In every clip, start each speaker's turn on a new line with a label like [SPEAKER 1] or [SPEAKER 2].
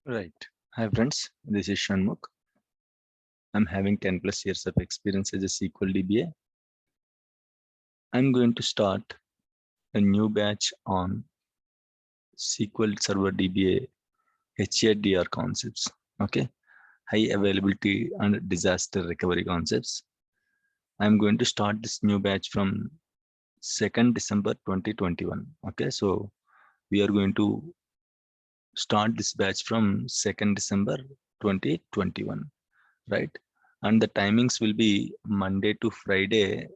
[SPEAKER 1] Right. Hi friends, this is Shanmukh. I'm having 10 plus years of experience as a SQL DBA. I'm going to start a new batch on SQL Server DBA HADR concepts. Okay. High availability and disaster recovery concepts. I'm going to start this new batch from 2nd December 2021. Okay. So we are going to start this batch from 2nd December 2021. Right? And the timings will be Monday to Friday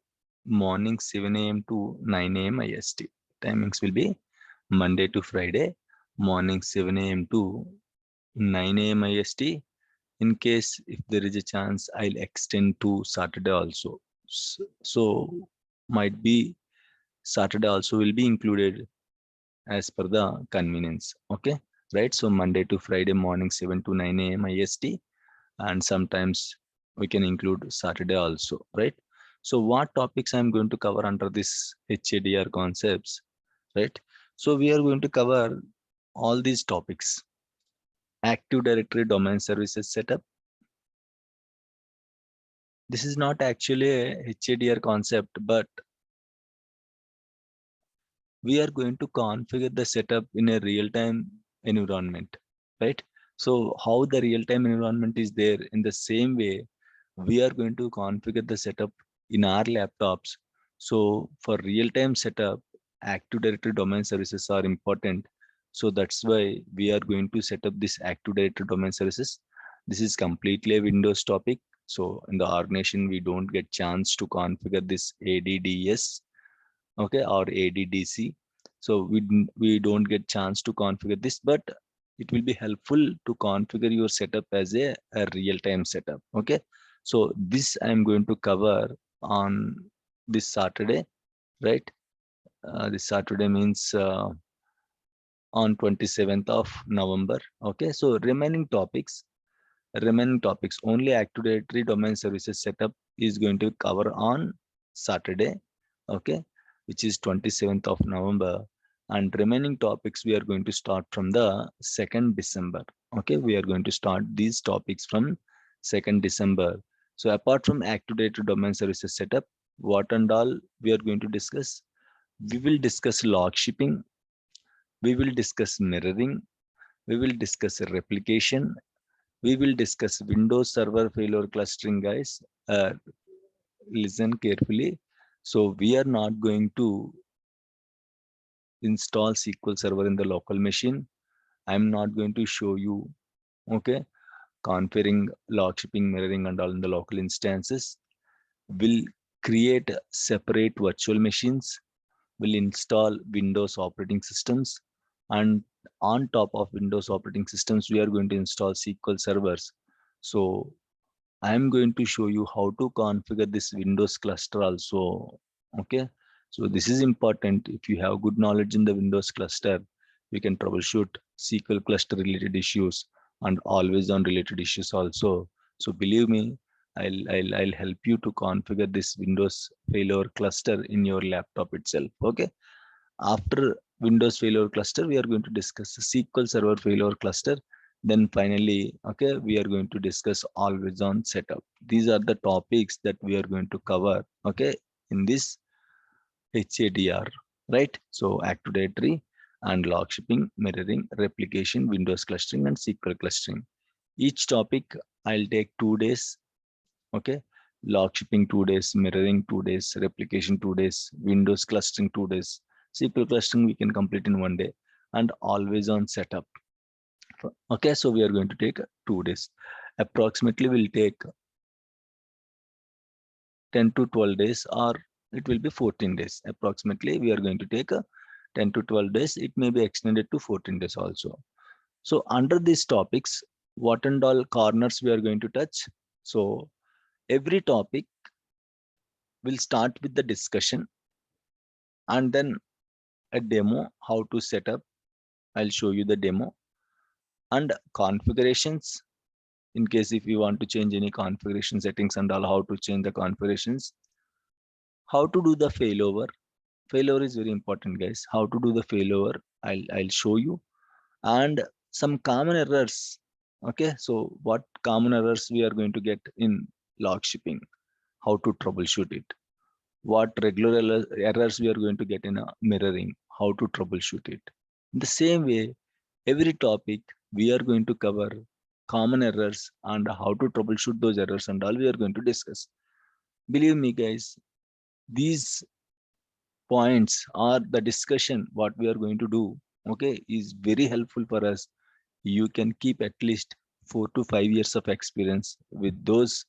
[SPEAKER 1] morning 7 a.m. to 9 a.m. IST. Timings will be Monday to Friday morning 7 a.m. to 9 a.m. IST. In case if there is a chance, I'll extend to Saturday also. So might be Saturday also will be included as per the convenience. Okay, right? So Monday to Friday morning 7 to 9 a.m. IST, and sometimes we can include Saturday also, right? So what topics I'm going to cover under this HADR concepts, right? So we are going to cover all these topics: Active Directory domain services setup. This is not actually a HADR concept, but we are going to configure the setup in a real-time environment, right? So how the real-time environment is there, in the same way we are going to configure the setup in our laptops. So for real-time setup, Active Directory domain services are important. So that's why we are going to set up this Active Directory domain services. This is completely a Windows topic. So in the organization, we don't get chance to configure this ADDS, okay, or ADDC. So we don't get chance to configure this, but it will be helpful to configure your setup as a real-time setup. Okay, so this I'm going to cover on this Saturday, right? This Saturday means on 27th of November. Okay, so remaining topics only Active Directory domain services setup is going to cover on Saturday, okay, which is 27th of November. And remaining topics we are going to start from the 2nd December. Okay, we are going to start these topics from 2nd December. So apart from Active Directory domain services setup, what and all we are going to discuss? We will discuss log shipping, we will discuss mirroring, we will discuss replication, we will discuss Windows Server failure clustering, guys. Listen carefully. So we are not going to install SQL Server in the local machine. I'm not going to show you, okay, configuring log shipping, mirroring, and all in the local instances. We'll create separate virtual machines. We'll install Windows operating systems, and on top of Windows operating systems, we are going to install SQL servers. So I'm going to show you how to configure this Windows cluster also. Okay, so this is important. If you have good knowledge in the Windows cluster, you can troubleshoot SQL cluster related issues and always on related issues also. So believe me, I'll help you to configure this Windows failure cluster in your laptop itself. Okay, after Windows failure cluster, we are going to discuss the SQL Server failure cluster. Then finally, okay, we are going to discuss always on setup. These are the topics that we are going to cover, okay, in this HADR, right? So Active Directory and log shipping, mirroring, replication, Windows clustering, and SQL clustering. Each topic I'll take 2 days, okay? Log shipping 2 days, mirroring 2 days, replication 2 days, Windows clustering 2 days, SQL clustering we can complete in 1 day, and always on setup. Okay, so we are going to take 2 days. Approximately will take 10 to 12 days, or it will be 14 days. Approximately we are going to take 10 to 12 days. It may be extended to 14 days also. So under these topics, what and all corners we are going to touch. So every topic will start with the discussion and then a demo how to set up. I'll show you the demo and configurations in case if you want to change any configuration settings and all, how to change the configurations, how to do the failover. Failover is very important, guys. How to do the failover, I'll show you. And some common errors. Okay, so what common errors we are going to get in log shipping, how to troubleshoot it, what regular errors we are going to get in a mirroring, how to troubleshoot it. In the same way, every topic we are going to cover common errors and how to troubleshoot those errors and all we are going to discuss. Believe me guys, these points or the discussion what we are going to do, okay, is very helpful for us. You can keep at least 4 to 5 years of experience with those,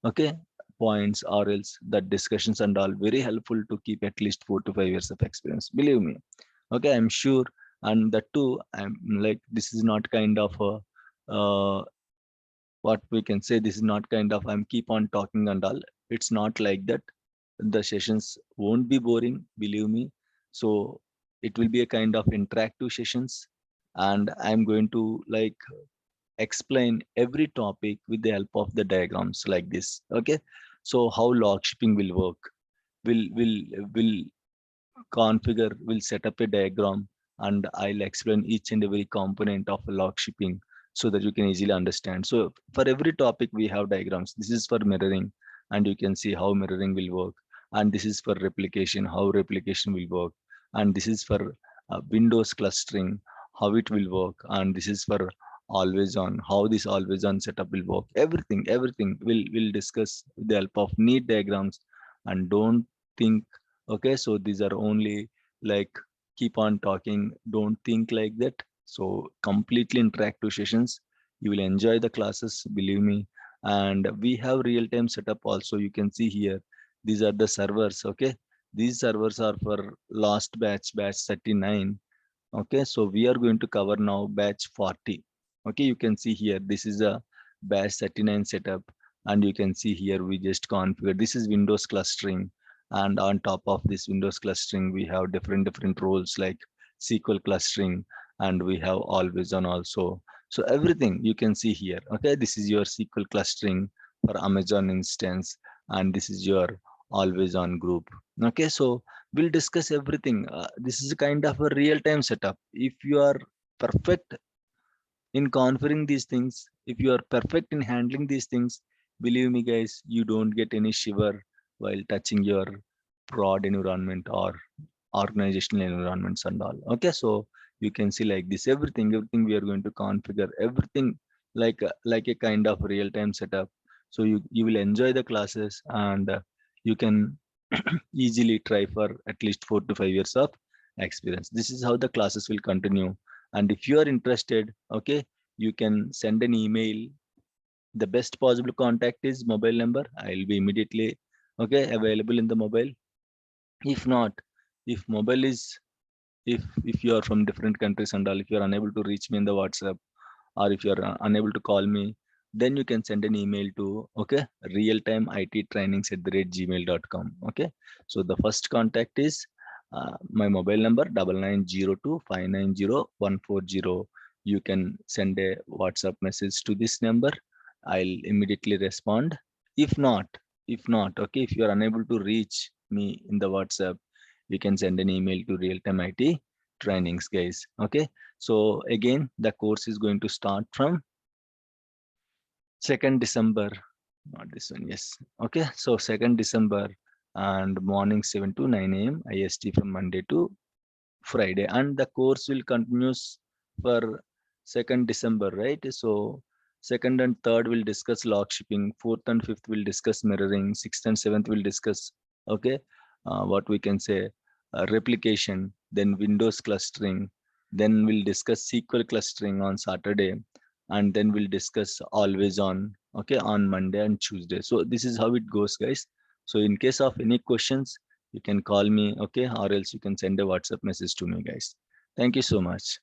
[SPEAKER 1] okay, points, or else that discussions and all very helpful to keep at least 4 to 5 years of experience, believe me. Okay, I'm sure. And that too, I'm like, this is not kind of a what we can say, this is not kind of I'm keep on talking and all. It's not like that. The sessions won't be boring, believe me. So it will be a kind of interactive sessions, and I'm going to like explain every topic with the help of the diagrams like this. Okay, so how log shipping will work, will configure, will set up a diagram, and I'll explain each and every component of log shipping so that you can easily understand. So for every topic we have diagrams. This is for mirroring, and you can see how mirroring will work. And this is for replication, how replication will work. And this is for Windows clustering, how it will work. And this is for always on, how this always on setup will work. Everything will discuss with the help of neat diagrams. And don't think, okay, so these are only like keep on talking, don't think like that. So completely interactive sessions, you will enjoy the classes, believe me. And we have real-time setup also. You can see here, these are the servers. Okay, these servers are for last batch 39. Okay, so we are going to cover now batch 40. Okay, you can see here, this is a batch 39 setup. And you can see here, we just configure, this is Windows clustering. And on top of this Windows clustering, we have different roles like SQL clustering, and we have always on also. So everything you can see here. Okay, this is your SQL clustering for Amazon instance, and this is your always on group. Okay, so we'll discuss everything. This is a kind of a real-time setup. If you are perfect in configuring these things, if you are perfect in handling these things, believe me guys, you don't get any shiver while touching your prod environment or organizational environments and all. Okay, so you can see like this, everything we are going to configure, everything like a kind of real-time setup. So you will enjoy the classes, and you can easily try for at least 4 to 5 years of experience. This is how the classes will continue. And if you are interested, okay, you can send an email. The best possible contact is mobile number. I'll be immediately, okay, available in the mobile. If not, if mobile is, if you are from different countries and all, if you are unable to reach me in the WhatsApp, or if you are unable to call me, then you can send an email to, okay, realtimeittrainings@gmail.com. Okay, so the first contact is my mobile number 9902590140. You can send a WhatsApp message to this number. I'll immediately respond. If not, okay, if you are unable to reach me in the WhatsApp, you can send an email to Realtime IT Trainings, guys. Okay, so again, the course is going to start from 2nd December, not this one, yes. Okay, so 2nd December, and morning 7 to 9 a.m. IST from Monday to Friday. And the course will continues for 2nd December, right? So 2nd and 3rd will discuss log shipping, 4th and 5th will discuss mirroring, 6th and 7th will discuss, okay, what we can say, replication, then Windows clustering, then we'll discuss SQL clustering on Saturday, and then we'll discuss always on, okay, on Monday and Tuesday. So this is how it goes, guys. So in case of any questions, you can call me, okay, or else you can send a WhatsApp message to me, guys. Thank you so much.